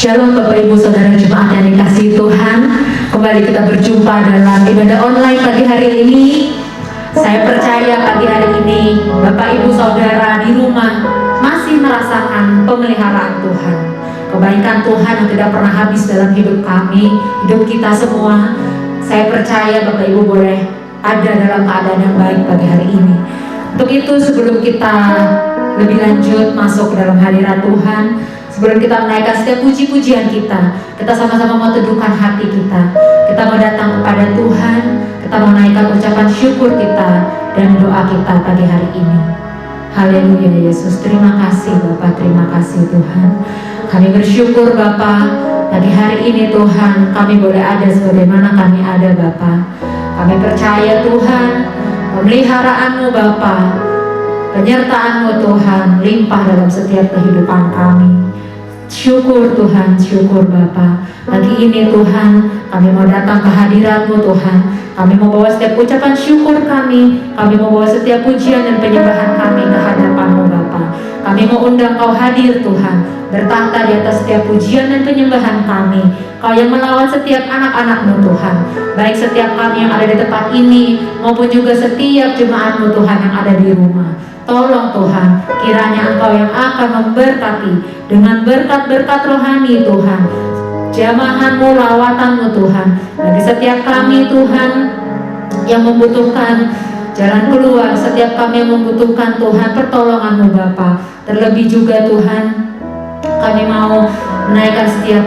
Shalom Bapak Ibu Saudara Jemaat yang dikasihi Tuhan. Kembali kita berjumpa dalam ibadah online pagi hari ini. Saya percaya pagi hari ini Bapak Ibu Saudara di rumah masih merasakan pemeliharaan Tuhan. Kebaikan Tuhan yang tidak pernah habis dalam hidup kami, hidup kita semua. Saya percaya Bapak Ibu boleh ada dalam keadaan yang baik pagi hari ini. Untuk itu sebelum kita lebih lanjut masuk ke dalam hadirat Tuhan, sebelum kita menaikkan setiap puji-pujian kita sama-sama mau teduhkan hati kita. Kita mau datang kepada Tuhan, kita mau naikkan ucapan syukur kita dan doa kita pagi hari ini. Haleluya Yesus, terima kasih Bapak, terima kasih Tuhan. Kami bersyukur Bapak, pagi hari ini Tuhan, kami boleh ada sebagaimana kami ada Bapak. Kami percaya Tuhan, pemeliharaanmu Bapak, penyertaan-Mu Tuhan limpah dalam setiap kehidupan kami. Syukur Tuhan, syukur Bapa. Pagi ini Tuhan, kami mau datang ke hadirat-Mu Tuhan. Kami mau bawa setiap ucapan syukur kami mau bawa setiap pujian dan penyembahan kami ke hadapan-Mu Bapa. Kami mau undang Kau hadir Tuhan, bertahta di atas setiap pujian dan penyembahan kami. Kau yang melawat setiap anak-anak-Mu Tuhan, baik setiap kami yang ada di tempat ini maupun juga setiap jemaat-Mu Tuhan yang ada di rumah. Tolong Tuhan, kiranya Engkau yang akan memberkati dengan berkat-berkat rohani Tuhan, jamahan-Mu, lawatan-Mu Tuhan, bagi setiap kami Tuhan yang membutuhkan jalan keluar, setiap kami yang membutuhkan Tuhan pertolongan-Mu Bapa. Terlebih juga Tuhan, kami mau menaikkan setiap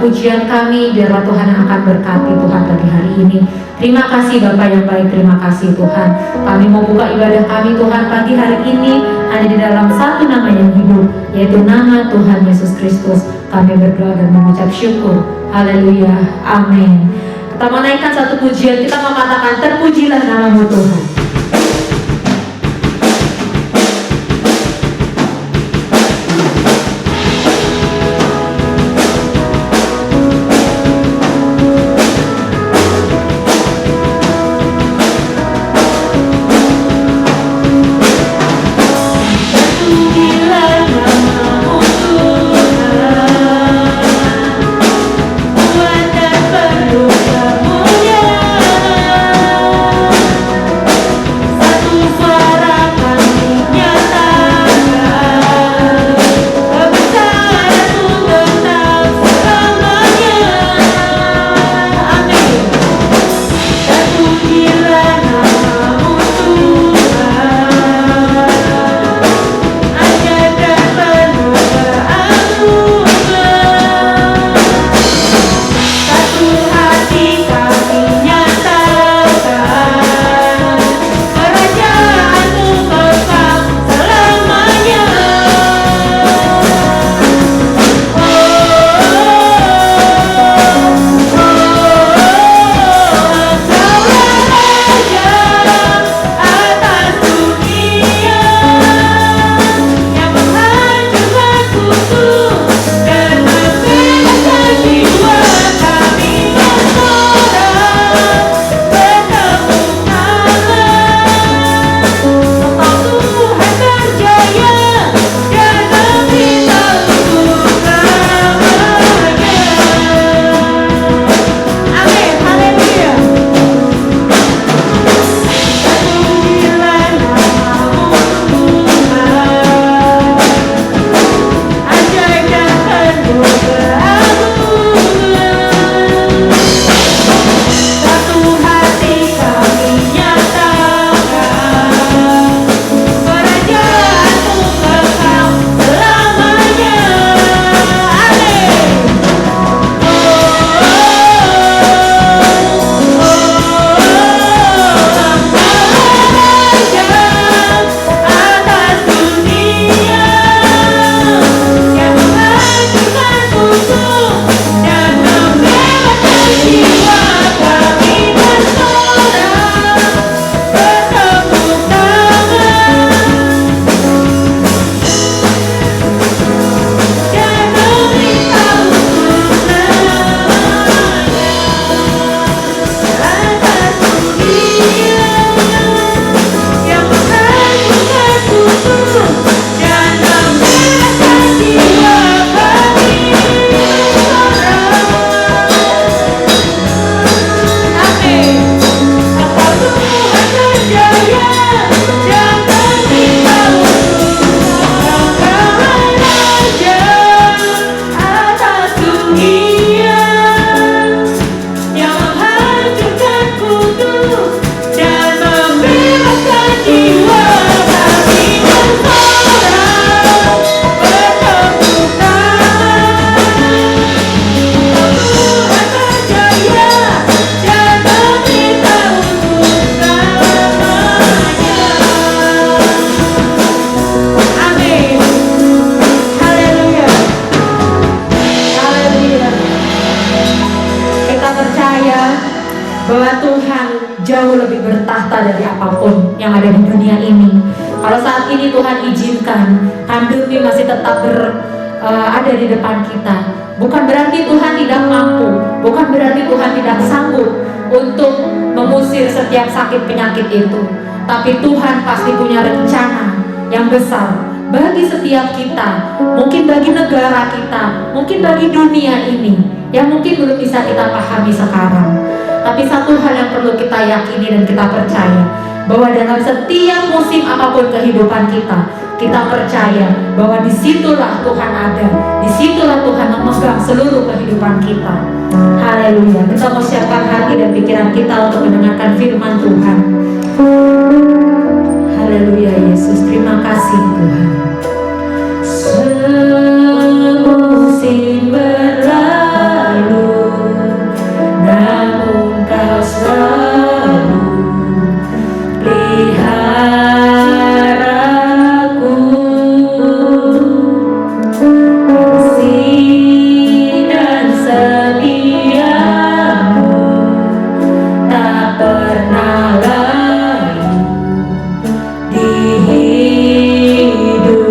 pujian kami, biarlah Tuhan yang akan berkati Tuhan pagi hari ini. Terima kasih Bapak yang baik, terima kasih Tuhan. Kami mau buka ibadah kami Tuhan pagi hari ini hanya di dalam satu nama yang hidup, yaitu nama Tuhan Yesus Kristus. Kami berdoa dan mengucap syukur. Haleluya, amin. Kita mau naikkan satu pujian, kita mau katakan terpujilah nama-Mu Tuhan. apapun yang ada di dunia ini. Kalau saat ini Tuhan izinkan pandemi masih tetap ada di depan kita, bukan berarti Tuhan tidak mampu, bukan berarti Tuhan tidak sanggup untuk mengusir setiap sakit penyakit itu. Tapi Tuhan pasti punya rencana yang besar bagi setiap kita, mungkin bagi negara kita, mungkin bagi dunia ini, yang mungkin belum bisa kita pahami sekarang. Tapi satu hal yang perlu kita yakini dan kita percaya, bahwa dalam setiap musim apapun kehidupan kita, kita percaya bahwa disitulah Tuhan ada, disitulah Tuhan memegang seluruh kehidupan kita. Haleluya. Kita mau siapkan hati dan pikiran kita untuk mendengarkan firman Tuhan. Haleluya Yesus, terima kasih Tuhan. Semusim berlalu, namun Kau selalu peliharaku. Kasih dan setiamu tak pernah lalu di hidup.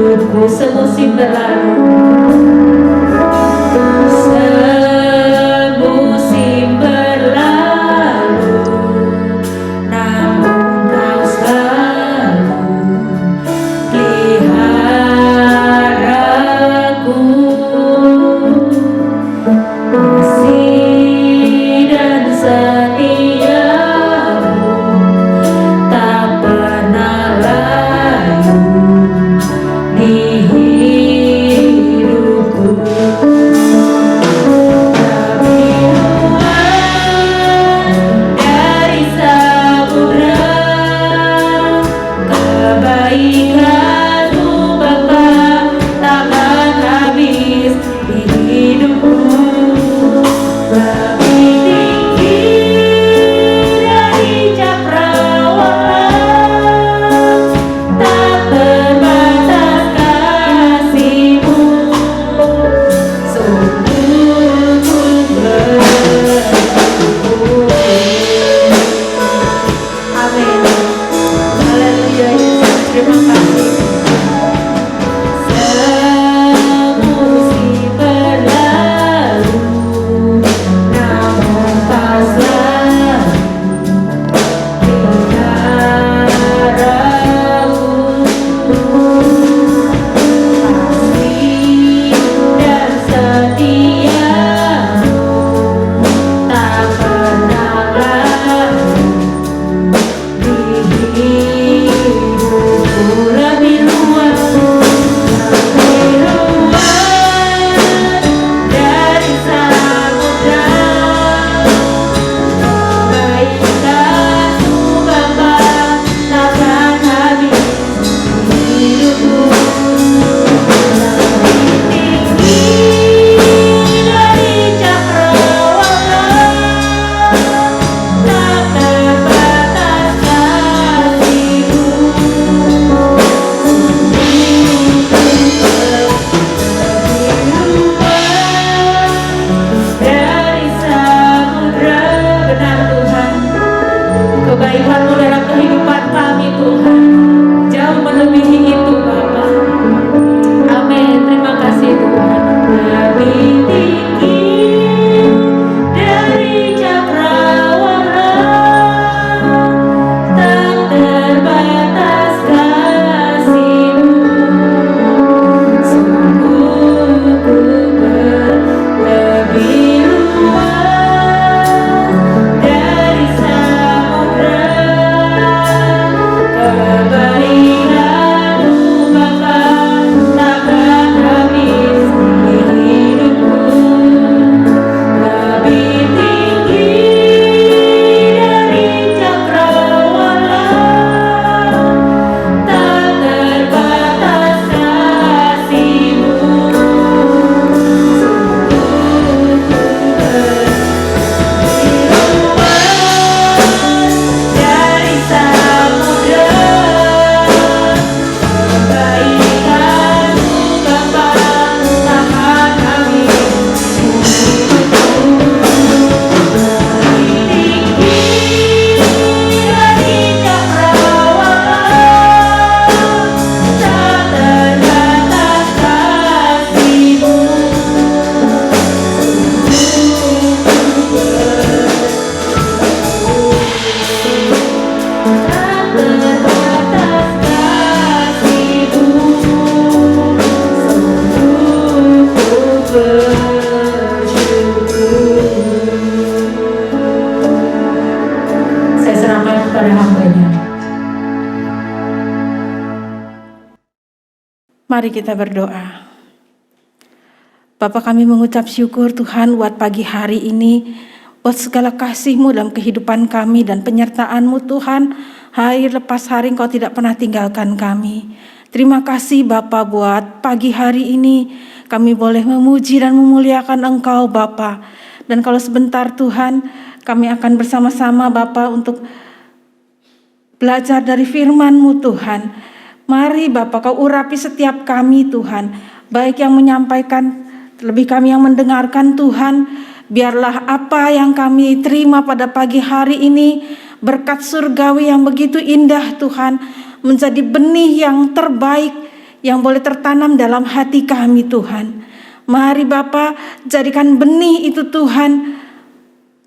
Mari kita berdoa. Bapa, kami mengucap syukur Tuhan buat pagi hari ini, buat segala kasih-Mu dalam kehidupan kami dan penyertaan-Mu Tuhan. Hari lepas hari Engkau tidak pernah tinggalkan kami. Terima kasih Bapa buat pagi hari ini kami boleh memuji dan memuliakan Engkau Bapa. Dan kalau sebentar Tuhan, kami akan bersama-sama Bapa untuk belajar dari firman-Mu Tuhan. Mari Bapa, Kau urapi setiap kami Tuhan, baik yang menyampaikan, terlebih kami yang mendengarkan Tuhan. Biarlah apa yang kami terima pada pagi hari ini, berkat surgawi yang begitu indah Tuhan, menjadi benih yang terbaik yang boleh tertanam dalam hati kami Tuhan. Mari Bapa, jadikan benih itu Tuhan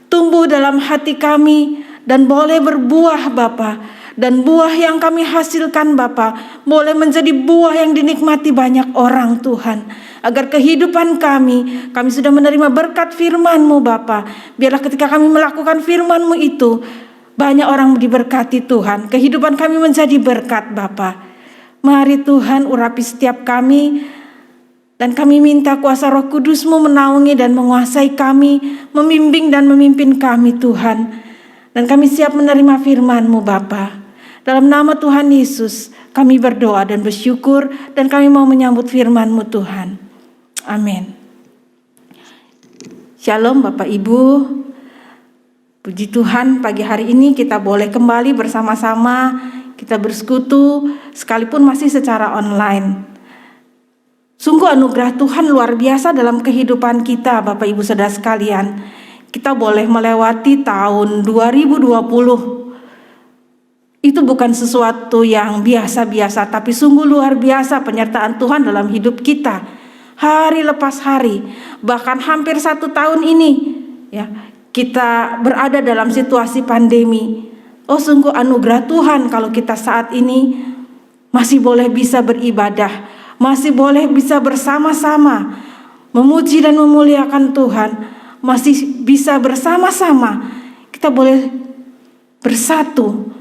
tumbuh dalam hati kami dan boleh berbuah Bapa. Dan buah yang kami hasilkan Bapa boleh menjadi buah yang dinikmati banyak orang Tuhan. Agar kehidupan kami sudah menerima berkat firman-Mu Bapa. Biarlah ketika kami melakukan firman-Mu itu, banyak orang diberkati Tuhan. Kehidupan kami menjadi berkat Bapa. Mari Tuhan urapi setiap kami. Dan kami minta kuasa Roh Kudus-Mu menaungi dan menguasai kami, membimbing dan memimpin kami Tuhan. Dan kami siap menerima firman-Mu Bapa. Dalam nama Tuhan Yesus kami berdoa dan bersyukur, dan kami mau menyambut firman-Mu Tuhan. Amin. Shalom Bapak Ibu. Puji Tuhan, pagi hari ini kita boleh kembali bersama-sama, kita bersekutu sekalipun masih secara online. Sungguh anugerah Tuhan luar biasa dalam kehidupan kita Bapak Ibu Saudara sekalian. Kita boleh melewati tahun 2020. Itu bukan sesuatu yang biasa-biasa, tapi sungguh luar biasa penyertaan Tuhan dalam hidup kita. Hari lepas hari, bahkan hampir 1 tahun ini, ya, kita berada dalam situasi pandemi. Oh, sungguh anugerah Tuhan kalau kita saat ini masih boleh bisa beribadah, masih boleh bisa bersama-sama memuji dan memuliakan Tuhan, masih bisa bersama-sama kita boleh bersatu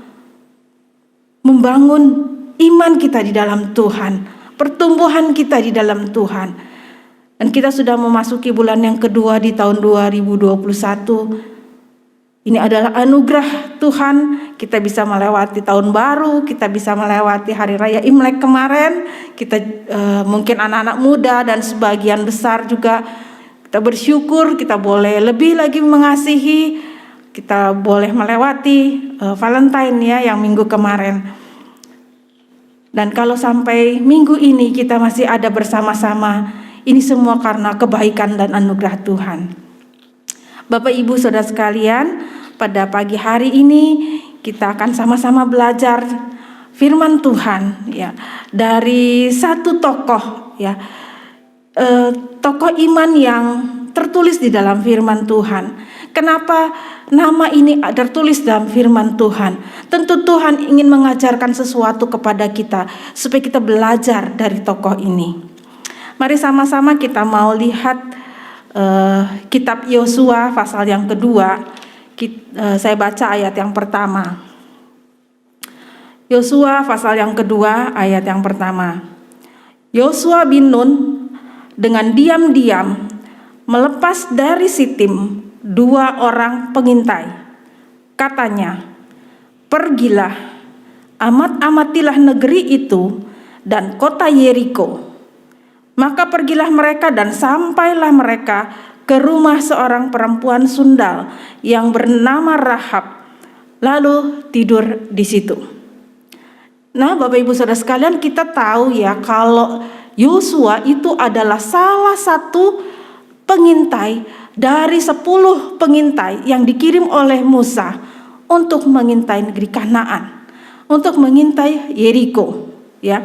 membangun iman kita di dalam Tuhan, pertumbuhan kita di dalam Tuhan. Dan kita sudah memasuki bulan yang kedua di tahun 2021. Ini adalah anugerah Tuhan, kita bisa melewati tahun baru, kita bisa melewati hari raya Imlek kemarin. Kita mungkin anak-anak muda dan sebagian besar juga kita bersyukur, kita boleh lebih lagi mengasihi. Kita boleh melewati Valentine ya yang minggu kemarin. Dan kalau sampai minggu ini kita masih ada bersama-sama, ini semua karena kebaikan dan anugerah Tuhan. Bapak Ibu Saudara sekalian, pada pagi hari ini kita akan sama-sama belajar firman Tuhan ya dari satu tokoh ya. Tokoh iman yang tertulis di dalam firman Tuhan. Kenapa nama ini tertulis dalam firman Tuhan? Tentu Tuhan ingin mengajarkan sesuatu kepada kita supaya kita belajar dari tokoh ini. Mari sama-sama kita mau lihat kitab Yosua pasal yang kedua. Saya baca ayat yang pertama. Yosua pasal yang kedua ayat yang pertama. Yosua bin Nun dengan diam-diam melepas dari Sitim 2 orang pengintai. Katanya, "Pergilah, amat-amatilah negeri itu dan kota Yeriko." Maka pergilah mereka dan sampailah mereka ke rumah seorang perempuan sundal yang bernama Rahab, lalu tidur di situ. Nah, Bapak Ibu Saudara sekalian, kita tahu ya kalau Yosua itu adalah salah satu pengintai dari 10 pengintai yang dikirim oleh Musa untuk mengintai negeri Kanaan, untuk mengintai Yeriko, ya.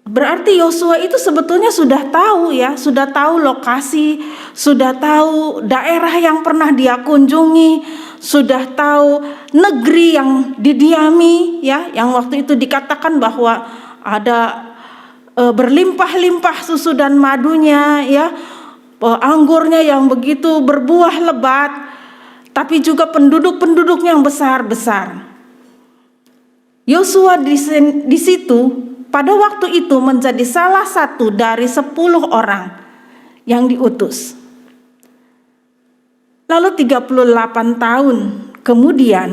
Berarti Yosua itu sebetulnya sudah tahu ya, sudah tahu lokasi, sudah tahu daerah yang pernah dia kunjungi, sudah tahu negeri yang didiami ya, yang waktu itu dikatakan bahwa ada berlimpah-limpah susu dan madunya ya, anggurnya yang begitu berbuah lebat, tapi juga penduduk-penduduknya yang besar-besar. Yosua di situ pada waktu itu menjadi salah satu dari 10 orang yang diutus. Lalu 38 tahun kemudian,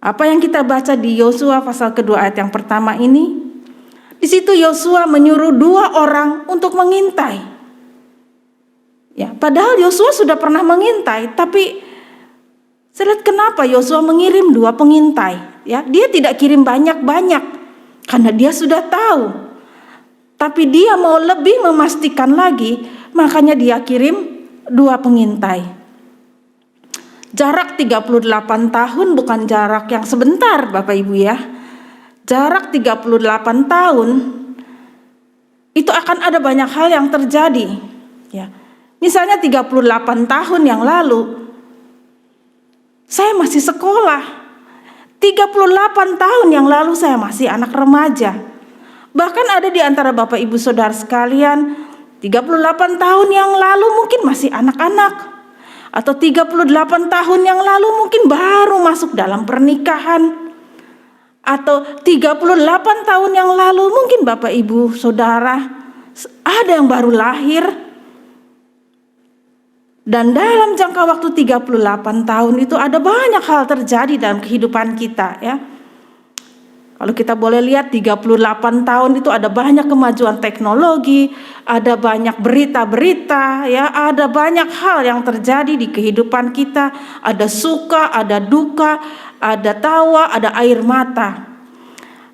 apa yang kita baca di Yosua pasal kedua ayat yang pertama ini, di situ Yosua menyuruh 2 orang untuk mengintai. Ya, padahal Yosua sudah pernah mengintai, tapi saya lihat kenapa Yosua mengirim 2 pengintai. Ya, dia tidak kirim banyak-banyak karena dia sudah tahu. Tapi dia mau lebih memastikan lagi, makanya dia kirim 2 pengintai. Jarak 38 tahun bukan jarak yang sebentar, Bapak Ibu ya. Jarak 38 tahun itu akan ada banyak hal yang terjadi. Ya. Misalnya 38 tahun yang lalu saya masih sekolah. 38 tahun yang lalu saya masih anak remaja. Bahkan ada di antara Bapak Ibu Saudara sekalian 38 tahun yang lalu mungkin masih anak-anak. Atau 38 tahun yang lalu mungkin baru masuk dalam pernikahan. Atau 38 tahun yang lalu mungkin Bapak Ibu Saudara ada yang baru lahir. Dan dalam jangka waktu 38 tahun itu ada banyak hal terjadi dalam kehidupan kita ya. Kalau kita boleh lihat 38 tahun itu ada banyak kemajuan teknologi, ada banyak berita-berita ya, ada banyak hal yang terjadi di kehidupan kita, ada suka, ada duka, ada tawa, ada air mata.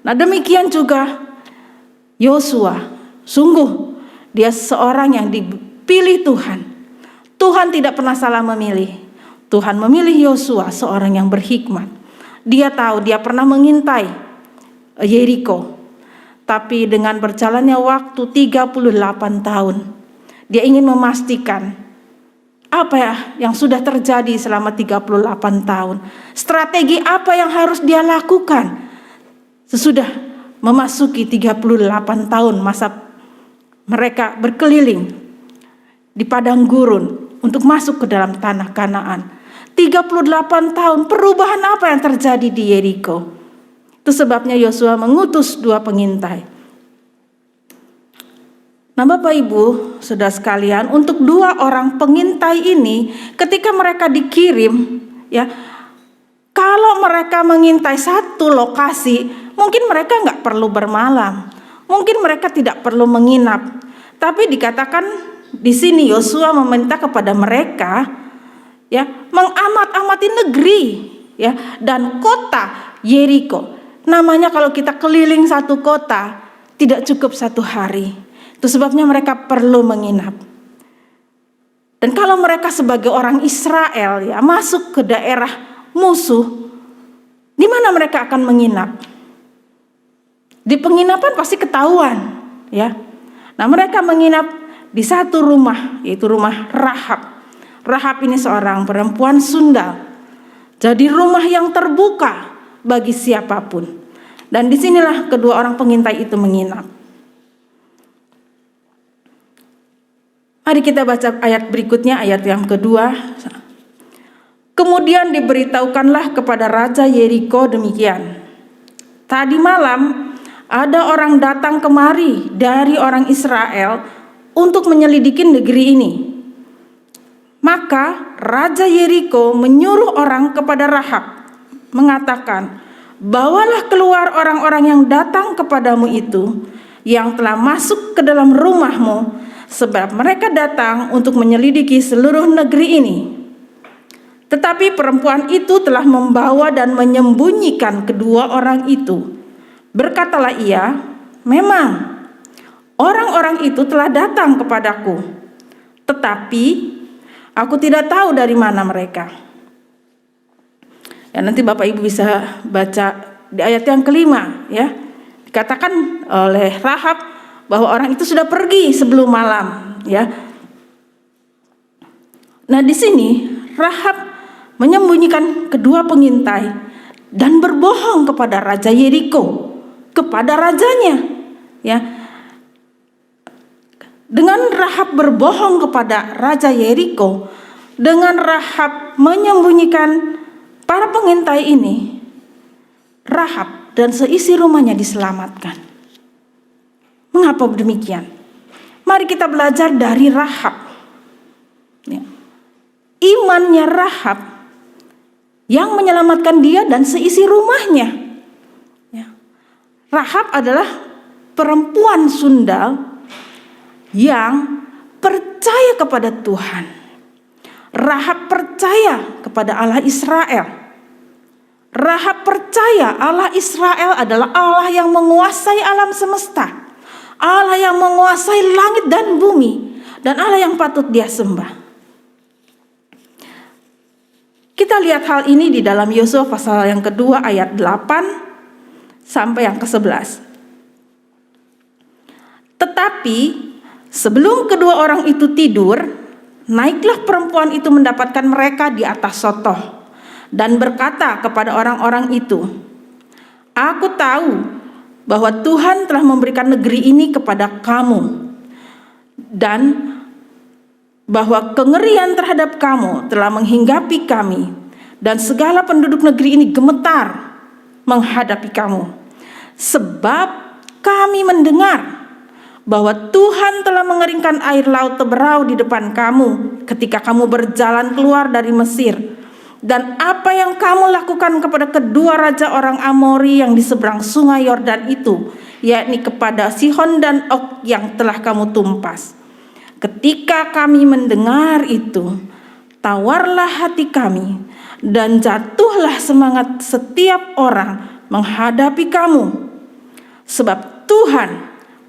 Nah, demikian juga Yosua, sungguh dia seorang yang dipilih Tuhan. Tuhan tidak pernah salah memilih. Tuhan memilih Yosua, seorang yang berhikmat. Dia tahu, dia pernah mengintai Yeriko. Tapi dengan berjalannya waktu 38 tahun, dia ingin memastikan apa ya yang sudah terjadi selama 38 tahun. Strategi apa yang harus dia lakukan sesudah memasuki 38 tahun masa mereka berkeliling di padang gurun untuk masuk ke dalam tanah Kanaan. 38 tahun, perubahan apa yang terjadi di Yeriko? Itu sebabnya Yosua mengutus 2 pengintai. Nah, Bapak Ibu, Saudara sekalian, untuk 2 orang pengintai ini ketika mereka dikirim, ya, kalau mereka mengintai satu lokasi, mungkin mereka nggak perlu bermalam, mungkin mereka tidak perlu menginap. Tapi dikatakan di sini Yosua meminta kepada mereka, ya, mengamat-amati negeri, ya, dan kota Yeriko. Namanya kalau kita keliling satu kota tidak cukup 1 hari. Itu sebabnya mereka perlu menginap. Dan kalau mereka sebagai orang Israel ya masuk ke daerah musuh, di mana mereka akan menginap? Di penginapan pasti ketahuan, ya. Nah, mereka menginap di satu rumah, yaitu rumah Rahab. Rahab ini seorang perempuan Sunda. Jadi rumah yang terbuka bagi siapapun. Dan disinilah kedua orang pengintai itu menginap. Mari kita baca ayat berikutnya, ayat yang kedua. Kemudian diberitahukanlah kepada Raja Yeriko demikian. Tadi malam ada orang datang kemari dari orang Israel untuk menyelidiki negeri ini. Maka Raja Yeriko menyuruh orang kepada Rahab, mengatakan, bawalah keluar orang-orang yang datang kepadamu itu, yang telah masuk ke dalam rumahmu, sebab mereka datang untuk menyelidiki seluruh negeri ini. Tetapi perempuan itu telah membawa dan menyembunyikan kedua orang itu. Berkatalah ia, memang orang-orang itu telah datang kepadaku, tetapi aku tidak tahu dari mana mereka. Ya, nanti Bapak Ibu bisa baca di ayat yang kelima, ya. Dikatakan oleh Rahab bahwa orang itu sudah pergi sebelum malam, ya. Nah, di sini Rahab menyembunyikan kedua pengintai dan berbohong kepada Raja Yeriko, kepada rajanya, ya. Dengan Rahab berbohong kepada Raja Yeriko, dengan Rahab menyembunyikan para pengintai ini, Rahab dan seisi rumahnya diselamatkan. Mengapa demikian? Mari kita belajar dari Rahab. Ya. Imannya Rahab yang menyelamatkan dia dan seisi rumahnya. Ya. Rahab adalah perempuan sundal yang percaya kepada Tuhan. Rahab percaya kepada Allah Israel. Rahab percaya Allah Israel adalah Allah yang menguasai alam semesta, Allah yang menguasai langit dan bumi, dan Allah yang patut dia sembah. Kita lihat hal ini di dalam Yosua pasal yang kedua ayat 8 sampai yang ke-11. Tetapi sebelum kedua orang itu tidur, naiklah perempuan itu mendapatkan mereka di atas sotoh dan berkata kepada orang-orang itu, "Aku tahu bahwa Tuhan telah memberikan negeri ini kepada kamu, dan bahwa kengerian terhadap kamu telah menghinggapi kami, dan segala penduduk negeri ini gemetar menghadapi kamu. Sebab kami mendengar bahwa Tuhan telah mengeringkan air laut Teberau di depan kamu ketika kamu berjalan keluar dari Mesir, dan apa yang kamu lakukan kepada kedua raja orang Amori yang di seberang sungai Yordan itu, yakni kepada Sihon dan Og yang telah kamu tumpas. Ketika kami mendengar itu, tawarlah hati kami dan jatuhlah semangat setiap orang menghadapi kamu. Sebab Tuhan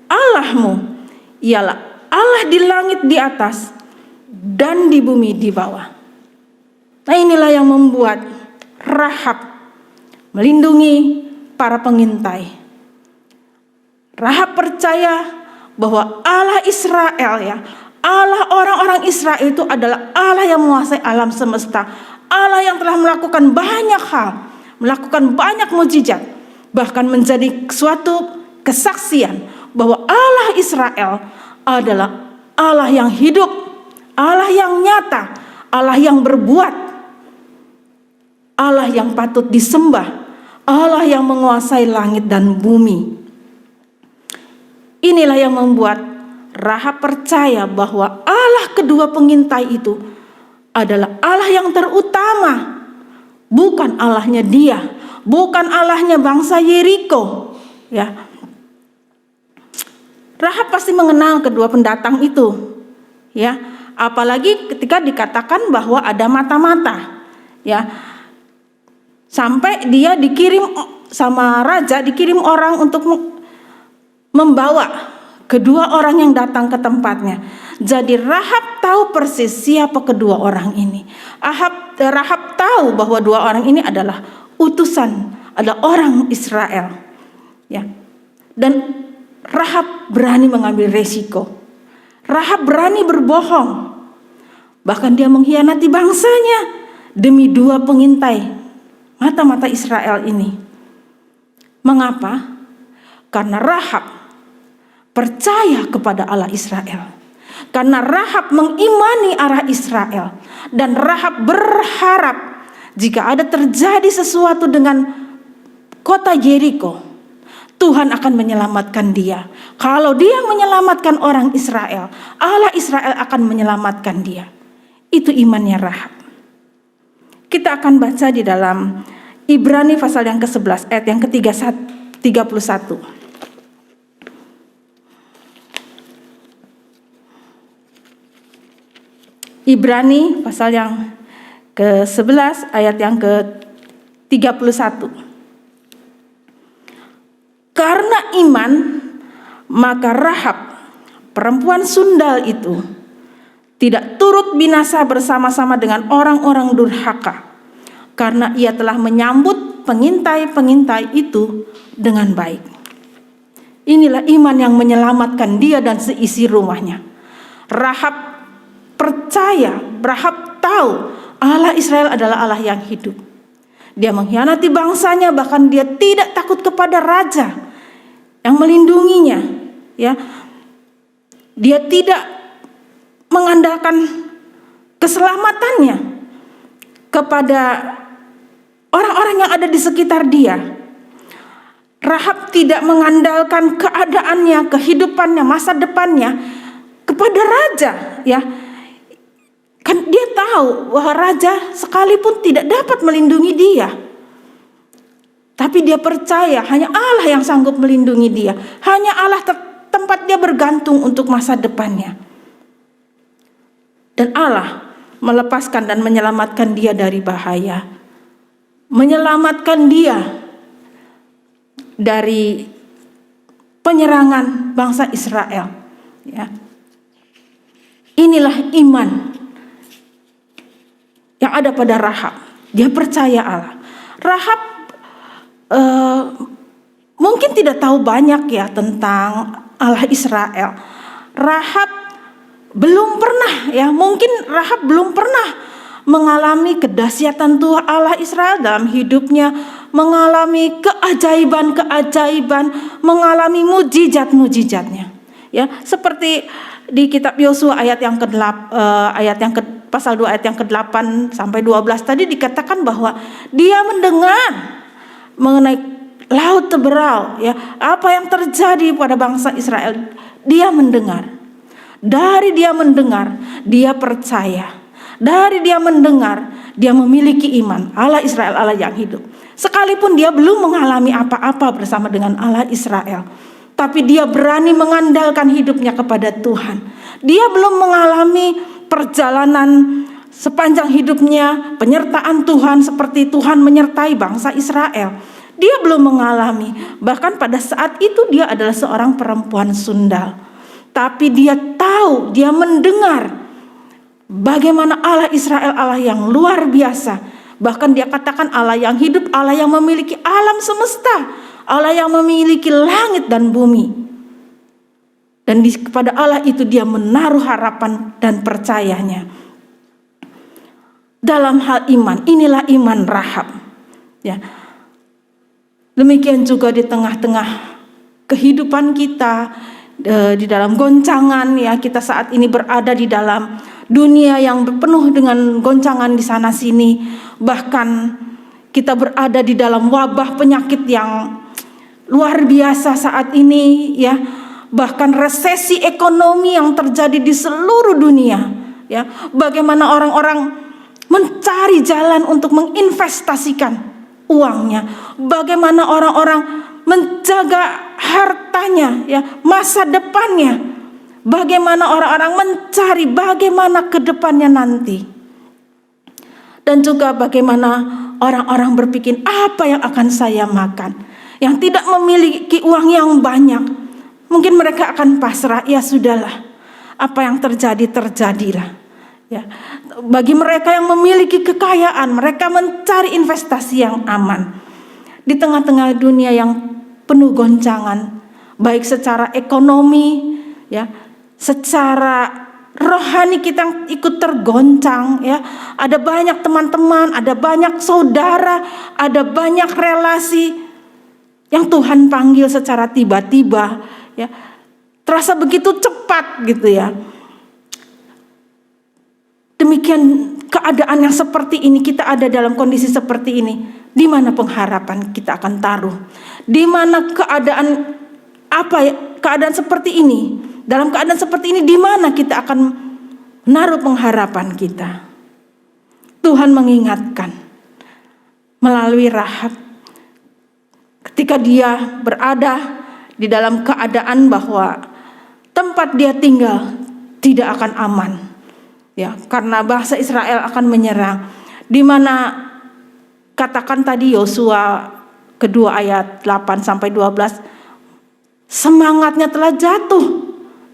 Allahmu ialah Allah di langit di atas dan di bumi di bawah." Nah, inilah yang membuat Rahab melindungi para pengintai. Rahab percaya bahwa Allah Israel, ya, Allah orang-orang Israel itu adalah Allah yang menguasai alam semesta, Allah yang telah melakukan banyak hal, melakukan banyak mukjizat, bahkan menjadi suatu kesaksian bahwa Allah Israel adalah Allah yang hidup, Allah yang nyata, Allah yang berbuat, Allah yang patut disembah, Allah yang menguasai langit dan bumi. Inilah yang membuat Rahab percaya bahwa Allah kedua pengintai itu adalah Allah yang terutama, bukan Allahnya dia, bukan Allahnya bangsa Yeriko. Ya, Rahab pasti mengenal kedua pendatang itu. Ya, apalagi ketika dikatakan bahwa ada mata-mata. Ya, sampai dia dikirim sama raja, dikirim orang untuk membawa kedua orang yang datang ke tempatnya. Jadi Rahab tahu persis siapa kedua orang ini. Rahab tahu bahwa dua orang ini adalah utusan, adalah orang Israel. Ya. Dan Rahab berani mengambil resiko. Rahab berani berbohong. Bahkan dia mengkhianati bangsanya demi dua pengintai mata-mata Israel ini. Mengapa? Karena Rahab percaya kepada Allah Israel. Karena Rahab mengimani arah Israel. Dan Rahab berharap jika ada terjadi sesuatu dengan kota Yeriko, Tuhan akan menyelamatkan dia. Kalau dia menyelamatkan orang Israel, Allah Israel akan menyelamatkan dia. Itu imannya Rahab. Kita akan baca di dalam Ibrani pasal yang ke-11 ayat yang ke-31. Ibrani pasal yang ke-11 ayat yang ke-31. Karena iman, maka Rahab, perempuan sundal itu, tidak turut binasa bersama-sama dengan orang-orang durhaka, karena ia telah menyambut pengintai-pengintai itu dengan baik. Inilah iman yang menyelamatkan dia dan seisi rumahnya. Rahab percaya, Rahab tahu Allah Israel adalah Allah yang hidup. Dia mengkhianati bangsanya, bahkan dia tidak takut kepada raja yang melindunginya. Ya, dia tidak mengandalkan keselamatannya kepada orang-orang yang ada di sekitar dia. Rahab tidak mengandalkan keadaannya, kehidupannya, masa depannya kepada raja, ya. Kan dia tahu bahwa raja sekalipun tidak dapat melindungi dia. Tapi dia percaya hanya Allah yang sanggup melindungi dia. Hanya Allah tempat dia bergantung untuk masa depannya. Dan Allah melepaskan dan menyelamatkan dia dari bahaya. Menyelamatkan dia dari penyerangan bangsa Israel. Ya. Inilah iman yang ada pada Rahab. Dia percaya Allah. Rahab mungkin tidak tahu banyak ya tentang Allah Israel. Rahab belum pernah ya, mungkin Rahab belum pernah mengalami kedahsyatan Tuhan Allah Israel dalam hidupnya, mengalami keajaiban-keajaiban, mengalami mujizat-mujizatnya. Ya, seperti di kitab Yosua ayat yang pasal 2 ayat yang ke-8 sampai 12 tadi dikatakan bahwa dia mendengar mengenai laut Teberau, ya, apa yang terjadi pada bangsa Israel. Dia mendengar. Dari dia mendengar, dia percaya. Dari dia mendengar, dia memiliki iman. Allah Israel, Allah yang hidup. Sekalipun dia belum mengalami apa-apa bersama dengan Allah Israel, tapi dia berani mengandalkan hidupnya kepada Tuhan. Dia belum mengalami perjalanan sepanjang hidupnya penyertaan Tuhan seperti Tuhan menyertai bangsa Israel. Dia belum mengalami. Bahkan pada saat itu dia adalah seorang perempuan sundal. Tapi dia tahu, dia mendengar bagaimana Allah Israel, Allah yang luar biasa. Bahkan dia katakan Allah yang hidup, Allah yang memiliki alam semesta, Allah yang memiliki langit dan bumi. Dan kepada Allah itu dia menaruh harapan dan percayanya. Dalam hal iman, inilah iman Rahab. Ya. Demikian juga di tengah-tengah kehidupan kita, di dalam goncangan, ya, kita saat ini berada di dalam dunia yang penuh dengan goncangan di sana sini. Bahkan kita berada di dalam wabah penyakit yang luar biasa saat ini, ya. Bahkan resesi ekonomi yang terjadi di seluruh dunia, ya. Bagaimana orang-orang mencari jalan untuk menginvestasikan uangnya, bagaimana orang-orang menjaga hartanya, ya, masa depannya, bagaimana orang-orang mencari bagaimana ke depannya nanti, dan juga bagaimana orang-orang berpikir apa yang akan saya makan, yang tidak memiliki uang yang banyak, mungkin mereka akan pasrah, ya sudahlah, apa yang terjadi terjadilah. Ya, bagi mereka yang memiliki kekayaan, mereka mencari investasi yang aman. Di tengah-tengah dunia yang penuh goncangan, baik secara ekonomi, ya, secara rohani kita ikut tergoncang, ya. Ada banyak teman-teman, ada banyak saudara, ada banyak relasi yang Tuhan panggil secara tiba-tiba, ya. Terasa begitu cepat gitu ya. Demikian keadaan yang seperti ini, kita ada dalam kondisi seperti ini. Di mana pengharapan kita akan taruh? Di mana keadaan seperti ini? Dalam keadaan seperti ini, di mana kita akan menaruh pengharapan kita? Tuhan mengingatkan melalui Rahab ketika dia berada di dalam keadaan bahwa tempat dia tinggal tidak akan aman. Ya, karena bangsa Israel akan menyerang. Di mana katakan tadi Yosua kedua ayat 8 sampai 12, semangatnya telah jatuh.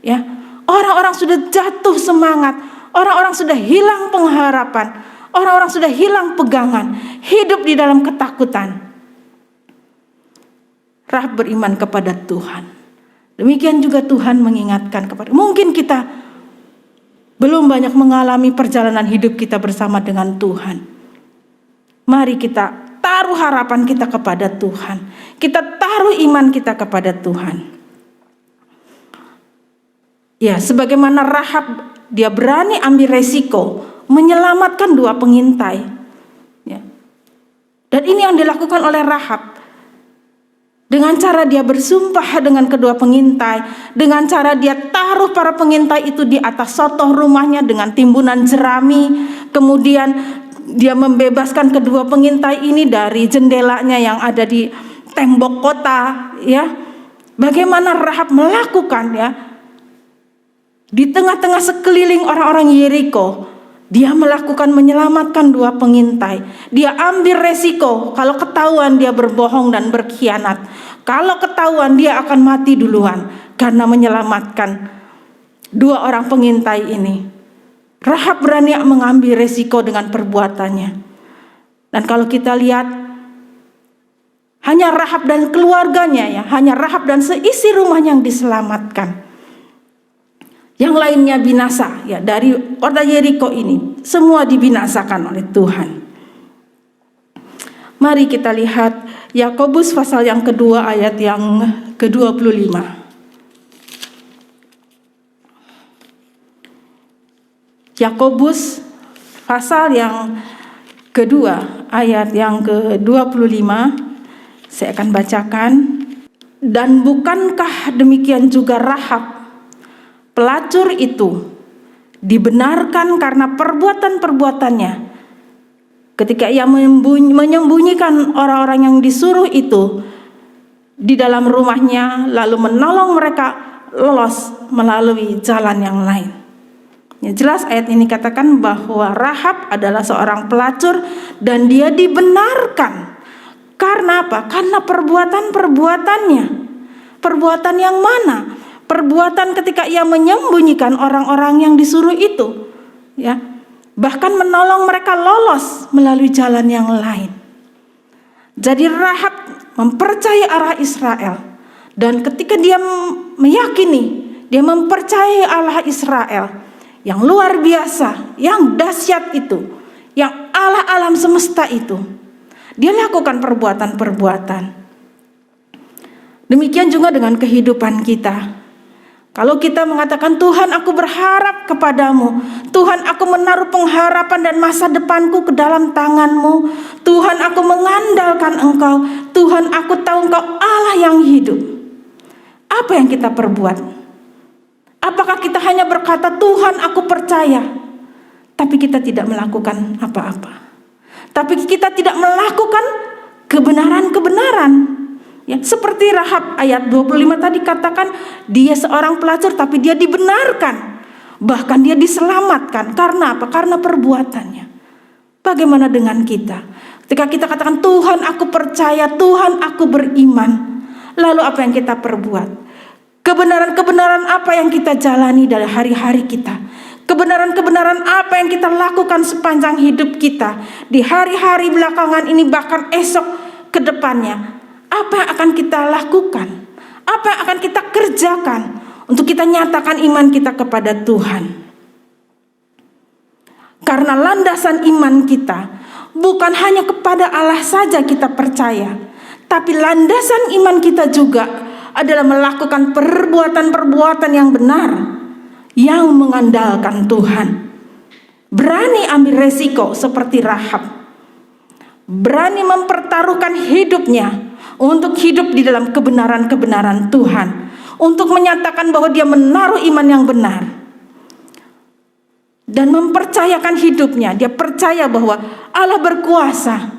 Ya, orang-orang sudah jatuh semangat, orang-orang sudah hilang pengharapan, orang-orang sudah hilang pegangan, hidup di dalam ketakutan. Rahab beriman kepada Tuhan. Demikian juga Tuhan mengingatkan kepada, mungkin kita belum banyak mengalami perjalanan hidup kita bersama dengan Tuhan. Mari kita taruh harapan kita kepada Tuhan. Kita taruh iman kita kepada Tuhan. Ya, sebagaimana Rahab, dia berani ambil resiko menyelamatkan 2 pengintai. Ya. Dan ini yang dilakukan oleh Rahab. Dengan cara dia bersumpah dengan kedua pengintai, dengan cara dia taruh para pengintai itu di atas sotoh rumahnya dengan timbunan jerami, kemudian dia membebaskan kedua pengintai ini dari jendelanya yang ada di tembok kota, ya. Bagaimana Rahab melakukan, ya, di tengah-tengah sekeliling orang-orang Yeriko, dia melakukan menyelamatkan dua pengintai. Dia ambil resiko kalau ketahuan dia berbohong dan berkhianat. Kalau ketahuan dia akan mati duluan karena menyelamatkan dua orang pengintai ini. Rahab berani mengambil resiko dengan perbuatannya. Dan kalau kita lihat, hanya Rahab dan keluarganya, ya, hanya Rahab dan seisi rumahnya yang diselamatkan. Yang lainnya binasa, ya, dari kota Yeriko ini semua dibinasakan oleh Tuhan. Mari kita lihat Yakobus pasal yang kedua ayat yang ke-25. Yakobus pasal yang kedua ayat yang ke-25, saya akan bacakan. Dan bukankah demikian juga Rahab, pelacur itu, dibenarkan karena perbuatan-perbuatannya ketika ia menyembunyikan orang-orang yang disuruh itu di dalam rumahnya, lalu menolong mereka lolos melalui jalan yang lain. Ya, jelas ayat ini katakan bahwa Rahab adalah seorang pelacur dan dia dibenarkan. Karena apa? Karena perbuatan-perbuatannya. Perbuatan yang mana? Perbuatan ketika ia menyembunyikan orang-orang yang disuruh itu, ya, bahkan menolong mereka lolos melalui jalan yang lain. Jadi Rahab mempercayai Allah Israel, dan ketika dia meyakini, dia mempercayai Allah Israel yang luar biasa, yang dahsyat itu, yang Allah alam semesta itu, dia lakukan perbuatan-perbuatan. Demikian juga dengan kehidupan kita. Kalau kita mengatakan, Tuhan aku berharap kepadamu, Tuhan aku menaruh pengharapan dan masa depanku ke dalam tangan-Mu, Tuhan aku mengandalkan Engkau, Tuhan aku tahu Engkau Allah yang hidup. Apa yang kita perbuat? Apakah kita hanya berkata, Tuhan aku percaya, tapi kita tidak melakukan apa-apa? Tapi kita tidak melakukan kebenaran-kebenaran. Ya, seperti Rahab ayat 25 tadi katakan, dia seorang pelacur tapi dia dibenarkan. Bahkan dia diselamatkan. Karena apa? Karena perbuatannya. Bagaimana dengan kita? Ketika kita katakan, Tuhan aku percaya, Tuhan aku beriman, lalu apa yang kita perbuat? Kebenaran-kebenaran apa yang kita jalani dari hari-hari kita? Kebenaran-kebenaran apa yang kita lakukan sepanjang hidup kita, di hari-hari belakangan ini, bahkan esok ke depannya? Apa yang akan kita lakukan? Apa yang akan kita kerjakan untuk kita nyatakan iman kita kepada Tuhan? Karena landasan iman kita bukan hanya kepada Allah saja kita percaya, tapi landasan iman kita juga adalah melakukan perbuatan-perbuatan yang benar, yang mengandalkan Tuhan. Berani ambil resiko seperti Rahab, berani mempertaruhkan hidupnya untuk hidup di dalam kebenaran-kebenaran Tuhan, untuk menyatakan bahwa dia menaruh iman yang benar dan mempercayakan hidupnya. Dia percaya bahwa Allah berkuasa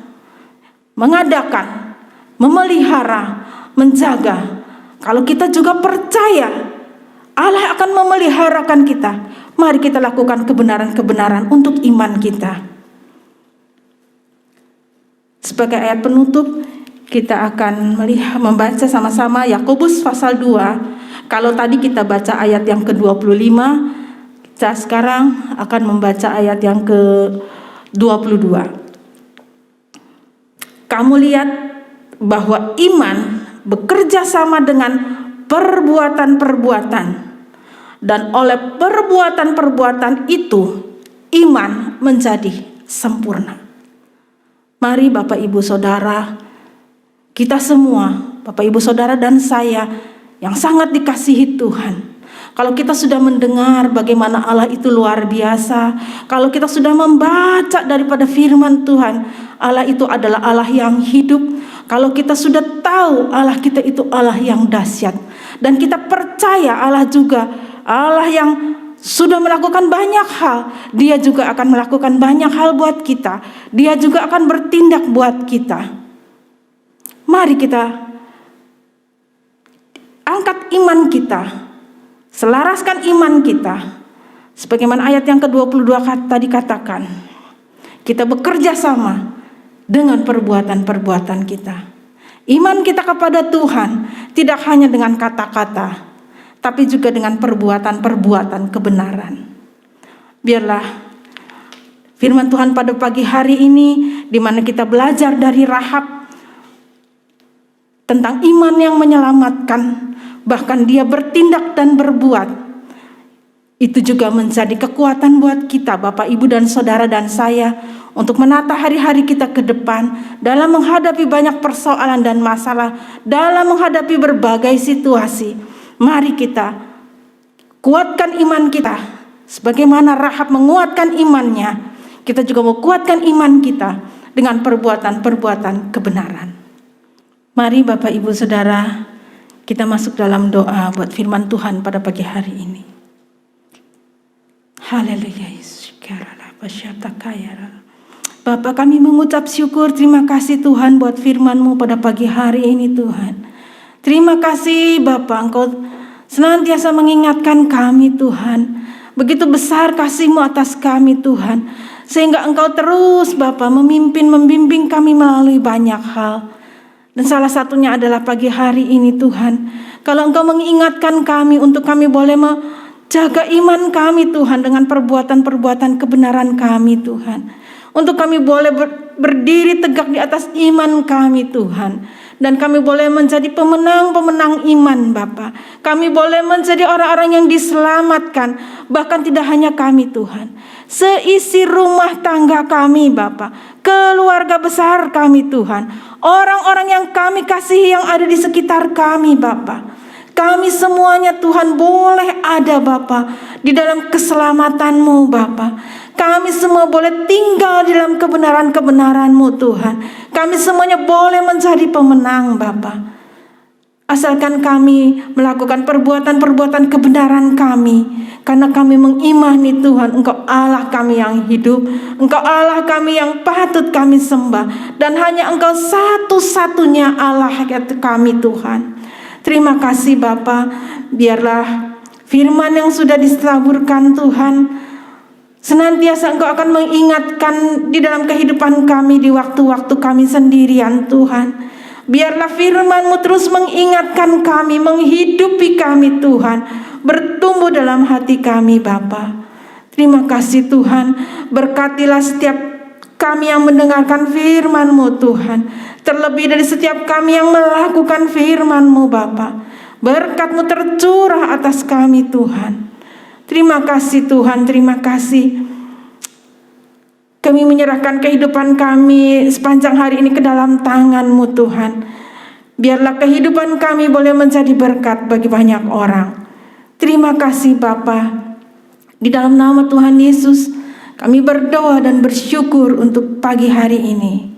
mengadakan, memelihara, menjaga. Kalau kita juga percaya Allah akan memeliharakan kita, mari kita lakukan kebenaran-kebenaran untuk iman kita. Sebagai ayat penutup, kita akan membaca sama-sama Yakobus pasal 2. Kalau tadi kita baca ayat yang ke-25, kita sekarang akan membaca ayat yang ke-22. Kamu lihat bahwa iman bekerja sama dengan perbuatan-perbuatan, dan oleh perbuatan-perbuatan itu iman menjadi sempurna. Mari Bapak Ibu Saudara, kita semua, Bapak Ibu Saudara dan saya yang sangat dikasihi Tuhan, kalau kita sudah mendengar bagaimana Allah itu luar biasa, kalau kita sudah membaca daripada firman Tuhan, Allah itu adalah Allah yang hidup, kalau kita sudah tahu Allah kita itu Allah yang dahsyat, dan kita percaya Allah juga Allah yang sudah melakukan banyak hal, Dia juga akan melakukan banyak hal buat kita. Dia juga akan bertindak buat kita. Mari kita angkat iman kita, selaraskan iman kita. Sebagaimana ayat yang ke-22 tadi katakan, kita bekerja sama dengan perbuatan-perbuatan kita. Iman kita kepada Tuhan tidak hanya dengan kata-kata, tapi juga dengan perbuatan-perbuatan kebenaran. Biarlah firman Tuhan pada pagi hari ini, di mana kita belajar dari Rahab tentang iman yang menyelamatkan, bahkan dia bertindak dan berbuat. Itu juga menjadi kekuatan buat kita, Bapak, Ibu, dan Saudara dan saya, untuk menata hari-hari kita ke depan dalam menghadapi banyak persoalan dan masalah, dalam menghadapi berbagai situasi. Mari kita kuatkan iman kita, sebagaimana Rahab menguatkan imannya. Kita juga mau kuatkan iman kita dengan perbuatan-perbuatan kebenaran. Mari Bapak, Ibu, Saudara, kita masuk dalam doa buat firman Tuhan pada pagi hari ini. Haleluya. Bapa, kami mengucap syukur, terima kasih Tuhan buat firman-Mu pada pagi hari ini Tuhan. Terima kasih Bapa, Engkau senantiasa mengingatkan kami Tuhan. Begitu besar kasih-Mu atas kami Tuhan, sehingga Engkau terus Bapa membimbing kami melalui banyak hal. Dan salah satunya adalah pagi hari ini Tuhan, kalau Engkau mengingatkan kami untuk kami boleh jaga iman kami Tuhan dengan perbuatan-perbuatan kebenaran kami Tuhan. Untuk kami boleh berdiri tegak di atas iman kami Tuhan. Dan kami boleh menjadi pemenang-pemenang iman Bapa. Kami boleh menjadi orang-orang yang diselamatkan. Bahkan tidak hanya kami Tuhan, seisi rumah tangga kami Bapa, keluarga besar kami Tuhan, orang-orang yang kami kasihi yang ada di sekitar kami Bapa. Kami semuanya Tuhan boleh ada Bapa di dalam keselamatan-Mu Bapa. Kami semua boleh tinggal di dalam kebenaran-kebenaran-Mu Tuhan. Kami semuanya boleh menjadi pemenang Bapa. Asalkan kami melakukan perbuatan-perbuatan kebenaran kami, karena kami mengimani Tuhan, Engkau Allah kami yang hidup, Engkau Allah kami yang patut kami sembah, dan hanya Engkau satu-satunya Allah kami Tuhan. Terima kasih Bapa, biarlah firman yang sudah ditaburkan Tuhan, senantiasa Engkau akan mengingatkan di dalam kehidupan kami di waktu-waktu kami sendirian Tuhan. Biarlah firman-Mu terus mengingatkan kami, menghidupi kami Tuhan, bertumbuh dalam hati kami Bapa. Terima kasih Tuhan, berkatilah setiap kami yang mendengarkan firman-Mu Tuhan, terlebih dari setiap kami yang melakukan firman-Mu Bapa. Berkat-Mu tercurah atas kami Tuhan. Terima kasih Tuhan, terima kasih. Kami menyerahkan kehidupan kami sepanjang hari ini ke dalam tangan-Mu Tuhan. Biarlah kehidupan kami boleh menjadi berkat bagi banyak orang. Terima kasih Bapa. Di dalam nama Tuhan Yesus kami berdoa dan bersyukur untuk pagi hari ini.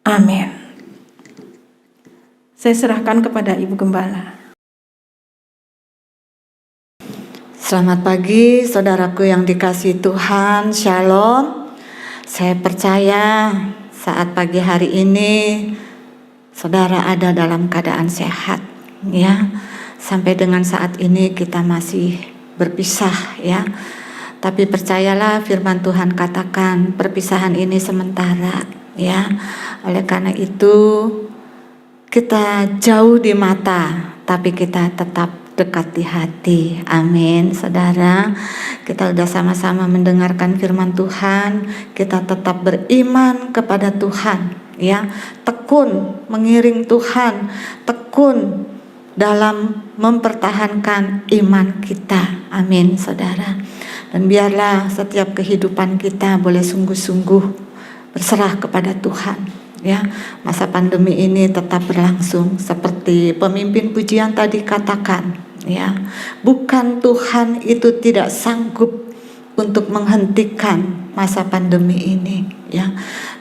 Amin. Saya serahkan kepada Ibu Gembala. Selamat pagi saudaraku yang dikasihi Tuhan, Shalom. Saya percaya saat pagi hari ini saudara ada dalam keadaan sehat ya. Sampai dengan saat ini kita masih berpisah ya. Tapi percayalah firman Tuhan katakan perpisahan ini sementara ya. Oleh karena itu kita jauh di mata tapi kita tetap dekat di hati. Amin saudara. Kita sudah sama-sama mendengarkan firman Tuhan. Kita tetap beriman kepada Tuhan ya. Tekun mengiring Tuhan, tekun dalam mempertahankan iman kita. Amin saudara. Dan biarlah setiap kehidupan kita boleh sungguh-sungguh berserah kepada Tuhan ya. Masa pandemi ini tetap berlangsung seperti pemimpin pujian tadi katakan ya. Bukan Tuhan itu tidak sanggup untuk menghentikan masa pandemi ini, ya.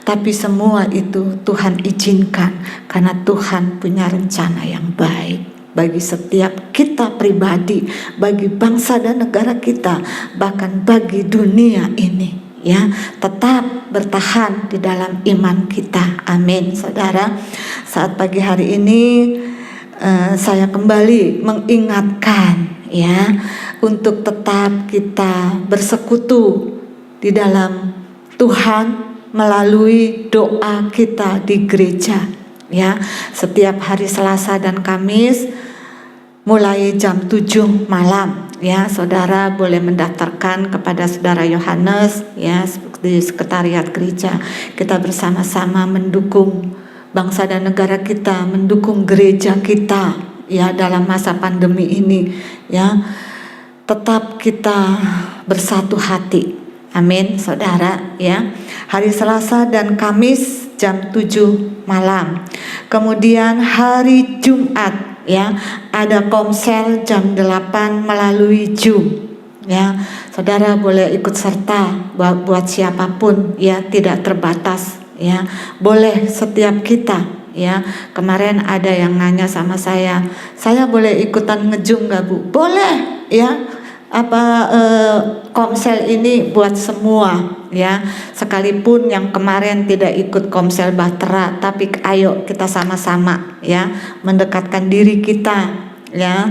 Tapi semua itu Tuhan izinkan karena Tuhan punya rencana yang baik bagi setiap kita pribadi, bagi bangsa dan negara kita, bahkan bagi dunia ini, ya. Tetap bertahan di dalam iman kita. Amin, saudara. Saat pagi hari ini saya kembali mengingatkan, ya, untuk tetap kita bersekutu di dalam Tuhan melalui doa kita di gereja, ya. Setiap hari Selasa dan Kamis mulai jam 7 malam, ya. Saudara boleh mendaftarkan kepada Saudara Yohanes, ya, di sekretariat gereja. Kita bersama-sama mendukung bangsa dan negara kita, mendukung gereja kita, ya, dalam masa pandemi ini, ya. Tetap kita bersatu hati. Amin, saudara, ya. Hari Selasa dan Kamis jam 7 malam. Kemudian hari Jumat, ya, ada komsel jam 8 melalui Zoom, ya. Saudara boleh ikut serta buat siapapun, ya, tidak terbatas, ya. Boleh setiap kita, ya. Kemarin ada yang nanya sama saya boleh ikutan nge-Zoom gak, Bu? Boleh, ya. Komsel ini buat semua, ya. Sekalipun yang kemarin tidak ikut komsel Bahtera, tapi ayo kita sama-sama, ya, mendekatkan diri kita, ya,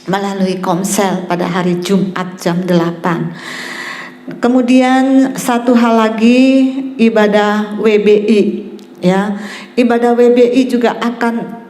melalui komsel pada hari Jumat jam 8. Kemudian satu hal lagi, ibadah WBI, ya. Ibadah WBI juga akan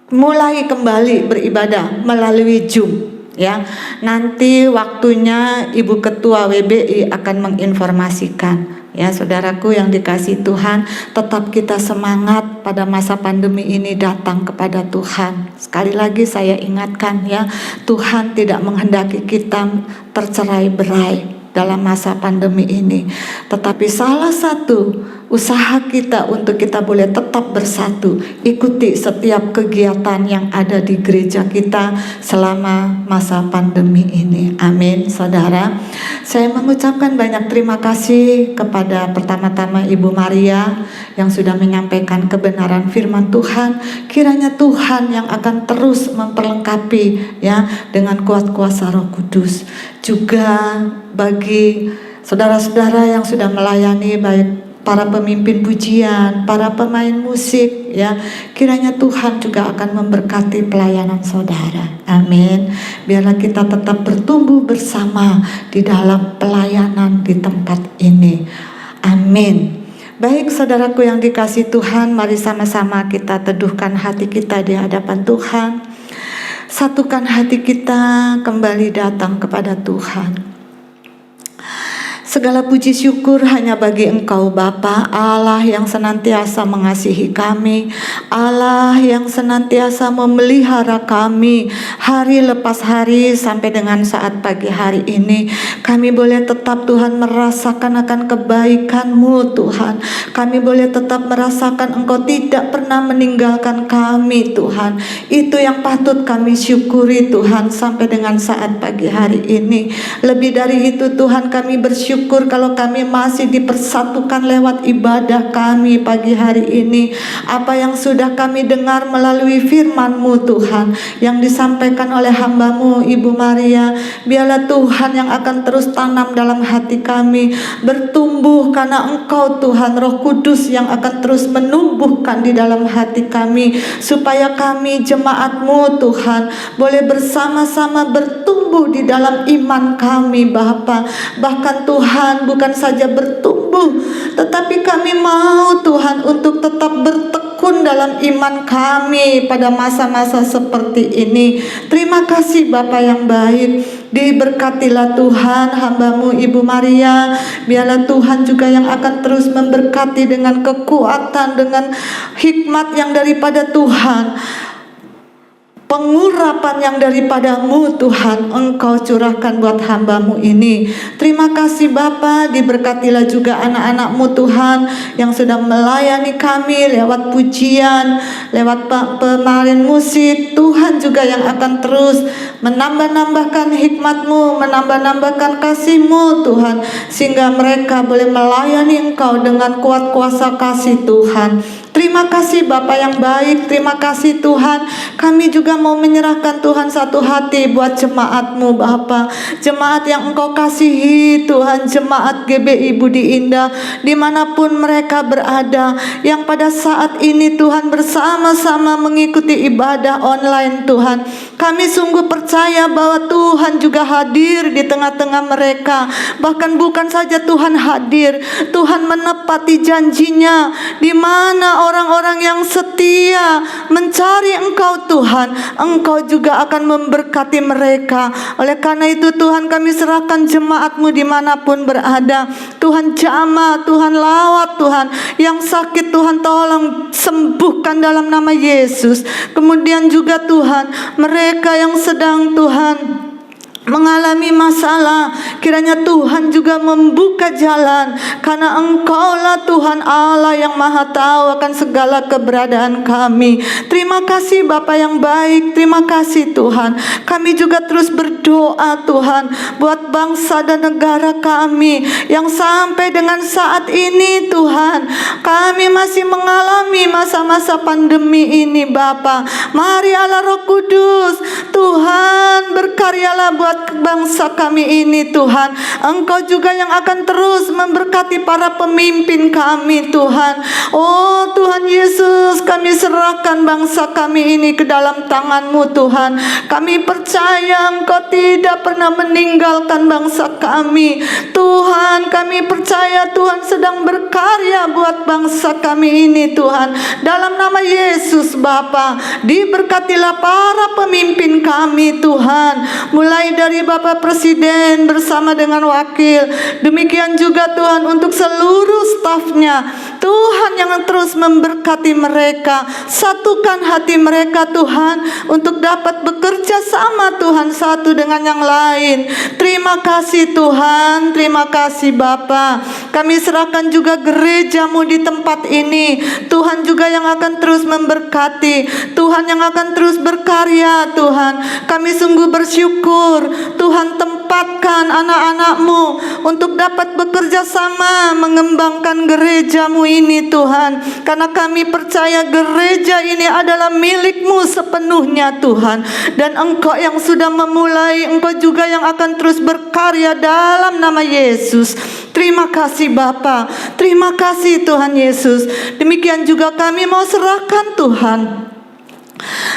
mulai kembali beribadah melalui Zoom, ya. Nanti waktunya Ibu Ketua WBI akan menginformasikan, ya. Saudaraku yang dikasihi Tuhan, tetap kita semangat pada masa pandemi ini datang kepada Tuhan. Sekali lagi saya ingatkan, ya, Tuhan tidak menghendaki kita tercerai-berai dalam masa pandemi ini, tetapi salah satu usaha kita untuk kita boleh tetap bersatu, ikuti setiap kegiatan yang ada di gereja kita selama masa pandemi ini. Amin, saudara. Saya mengucapkan banyak terima kasih kepada pertama-tama Ibu Maria yang sudah menyampaikan kebenaran firman Tuhan. Kiranya Tuhan yang akan terus memperlengkapi, ya, dengan kuat kuasa Roh Kudus. Juga bagi saudara-saudara yang sudah melayani, baik para pemimpin pujian, para pemain musik, ya, kiranya Tuhan juga akan memberkati pelayanan saudara. Amin. Biarlah kita tetap bertumbuh bersama di dalam pelayanan di tempat ini. Amin. Baik, saudaraku yang dikasihi Tuhan, mari sama-sama kita teduhkan hati kita di hadapan Tuhan. Satukan hati kita kembali datang kepada Tuhan. Segala puji syukur hanya bagi Engkau Bapa, Allah yang senantiasa mengasihi kami, Allah yang senantiasa memelihara kami hari lepas hari sampai dengan saat pagi hari ini. Kami boleh tetap, Tuhan, merasakan akan kebaikan-Mu, Tuhan. Kami boleh tetap merasakan Engkau tidak pernah meninggalkan kami, Tuhan. Itu yang patut kami syukuri, Tuhan, sampai dengan saat pagi hari ini. Lebih dari itu, Tuhan, kami bersyukur kalau kami masih dipersatukan lewat ibadah kami pagi hari ini. Apa yang sudah kami dengar melalui firman-Mu, Tuhan, yang disampaikan oleh hamba-Mu Ibu Maria, biarlah Tuhan yang akan terus tanam dalam hati kami, bertumbuh karena Engkau, Tuhan, Roh Kudus yang akan terus menumbuhkan di dalam hati kami, supaya kami jemaat-Mu, Tuhan, boleh bersama-sama bertumbuh di dalam iman kami, Bapa. Bahkan Tuhan, bukan saja bertumbuh, tetapi kami mau, Tuhan, untuk tetap bertekun dalam iman kami pada masa-masa seperti ini. Terima kasih Bapa yang baik. Diberkatilah Tuhan hamba-Mu Ibu Maria. Biarlah Tuhan juga yang akan terus memberkati dengan kekuatan, dengan hikmat yang daripada Tuhan. pengurapan yang daripadamu Tuhan Engkau curahkan buat hamba-Mu ini. Terima kasih Bapa, diberkatilah juga anak-anak-Mu Tuhan yang sudah melayani kami lewat pujian, lewat pemain musik. Tuhan juga yang akan terus menambah-nambahkan hikmat-Mu, menambah-nambahkan kasih-Mu Tuhan, sehingga mereka boleh melayani Engkau dengan kuat kuasa kasih Tuhan. Terima kasih Bapa yang baik, terima kasih Tuhan. Kami juga mau menyerahkan Tuhan satu hati buat jemaat-Mu Bapa, jemaat yang Engkau kasihi Tuhan, jemaat GBI Budi Indah dimanapun mereka berada, yang pada saat ini Tuhan bersama-sama mengikuti ibadah online Tuhan. Kami sungguh percaya bahwa Tuhan juga hadir di tengah-tengah mereka. Bahkan bukan saja Tuhan hadir, Tuhan menepati janjinya, di mana orang-orang yang setia mencari Engkau Tuhan, Engkau juga akan memberkati mereka. Oleh karena itu Tuhan, kami serahkan jemaat-Mu dimanapun berada. Tuhan jamah, Tuhan lawat Tuhan, yang sakit Tuhan tolong sembuhkan dalam nama Yesus. Kemudian juga Tuhan, mereka yang sedang Tuhan mengalami masalah, kiranya Tuhan juga membuka jalan, karena Engkaulah Tuhan Allah yang maha tahu akan segala keberadaan kami. Terima kasih Bapa yang baik, terima kasih Tuhan. Kami juga terus berdoa Tuhan buat bangsa dan negara kami yang sampai dengan saat ini Tuhan, kami masih mengalami masa-masa pandemi ini Bapa. Mari Allah Roh Kudus Tuhan berkaryalah buat bangsa kami ini Tuhan. Engkau juga yang akan terus memberkati para pemimpin kami Tuhan. Oh Tuhan Yesus, kami serahkan bangsa kami ini ke dalam tangan-Mu Tuhan. Kami percaya Engkau tidak pernah meninggalkan bangsa kami Tuhan. Kami percaya Tuhan sedang berkarya buat bangsa kami ini Tuhan. Dalam nama Yesus Bapa, diberkatilah para pemimpin kami Tuhan, mulai dari Bapak Presiden bersama dengan wakil, demikian juga Tuhan untuk seluruh stafnya. Tuhan yang terus memberkati mereka, satukan hati mereka Tuhan untuk dapat bekerja sama Tuhan satu dengan yang lain. Terima kasih Tuhan, terima kasih Bapa. Kami serahkan juga gereja-Mu di tempat ini. Tuhan juga yang akan terus memberkati, Tuhan yang akan terus berkarya Tuhan. Kami sungguh bersyukur Tuhan tempatkan anak-anak-Mu untuk dapat bekerja sama mengembangkan gereja-Mu ini Tuhan. Karena kami percaya gereja ini adalah milik-Mu sepenuhnya Tuhan. Dan Engkau yang sudah memulai, Engkau juga yang akan terus berkarya dalam nama Yesus. Terima kasih Bapa, terima kasih Tuhan Yesus. Demikian juga kami mau serahkan Tuhan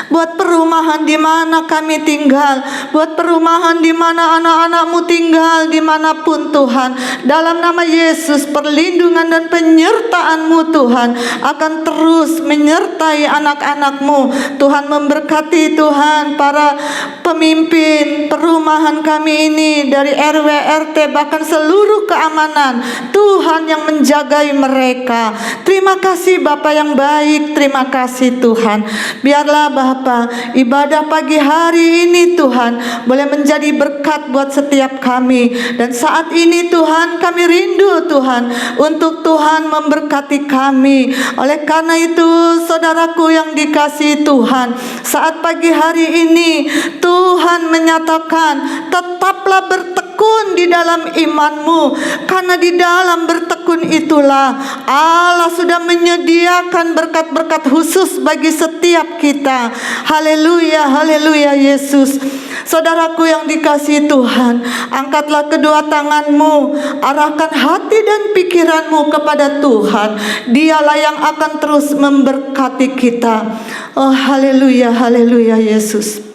buat perumahan di mana kami tinggal, buat perumahan di mana anak-anak-Mu tinggal, dimanapun Tuhan. Dalam nama Yesus, perlindungan dan penyertaan-Mu Tuhan akan terus menyertai anak-anak-Mu. Tuhan memberkati Tuhan para pemimpin perumahan kami ini, dari RW, RT, bahkan seluruh keamanan. Tuhan yang menjagai mereka. Terima kasih Bapa yang baik, terima kasih Tuhan. Biarlah Bapa, ibadah pagi hari ini Tuhan boleh menjadi berkat buat setiap kami. Dan saat ini Tuhan, kami rindu Tuhan untuk Tuhan memberkati kami. Oleh karena itu saudaraku yang dikasihi Tuhan, saat pagi hari ini Tuhan menyatakan, tetaplah bertekun di dalam iman-Mu, karena di dalam bertekun itulah Allah sudah menyediakan berkat-berkat khusus bagi setiap kita. Haleluya, haleluya Yesus. Saudaraku yang dikasihi Tuhan, angkatlah kedua tangan-Mu, arahkan hati dan pikiran-Mu kepada Tuhan. Dialah yang akan terus memberkati kita. Oh haleluya, haleluya Yesus.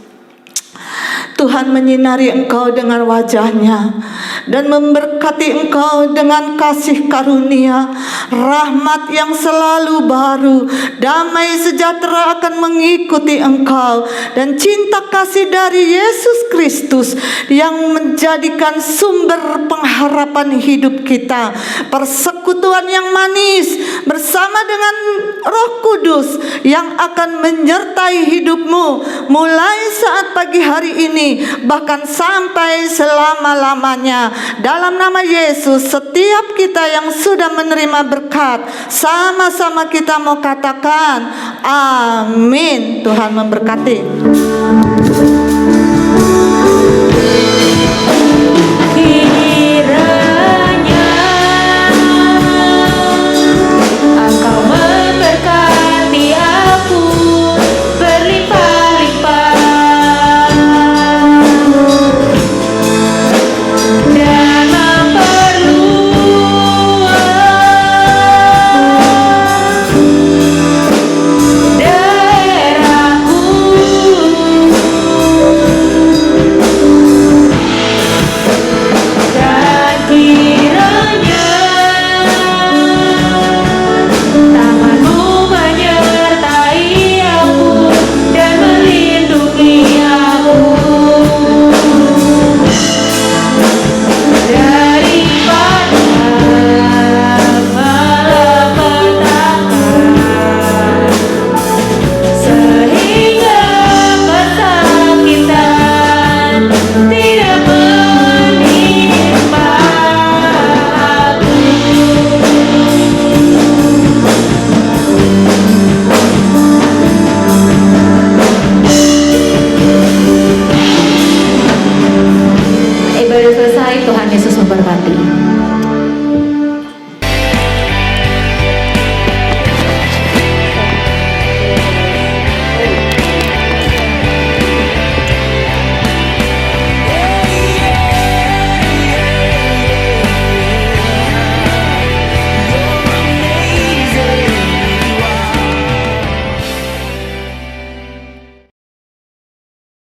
Tuhan menyinari engkau dengan wajah-Nya dan memberkati engkau dengan kasih karunia, rahmat yang selalu baru, damai sejahtera akan mengikuti engkau, dan cinta kasih dari Yesus Kristus yang menjadikan sumber pengharapan hidup kita, persekutuan yang manis bersama dengan Roh Kudus Kudus yang akan menyertai hidupmu mulai saat pagi hari ini bahkan sampai selama-lamanya. Dalam nama Yesus, setiap kita yang sudah menerima berkat, sama-sama kita mau katakan amin. Tuhan memberkati.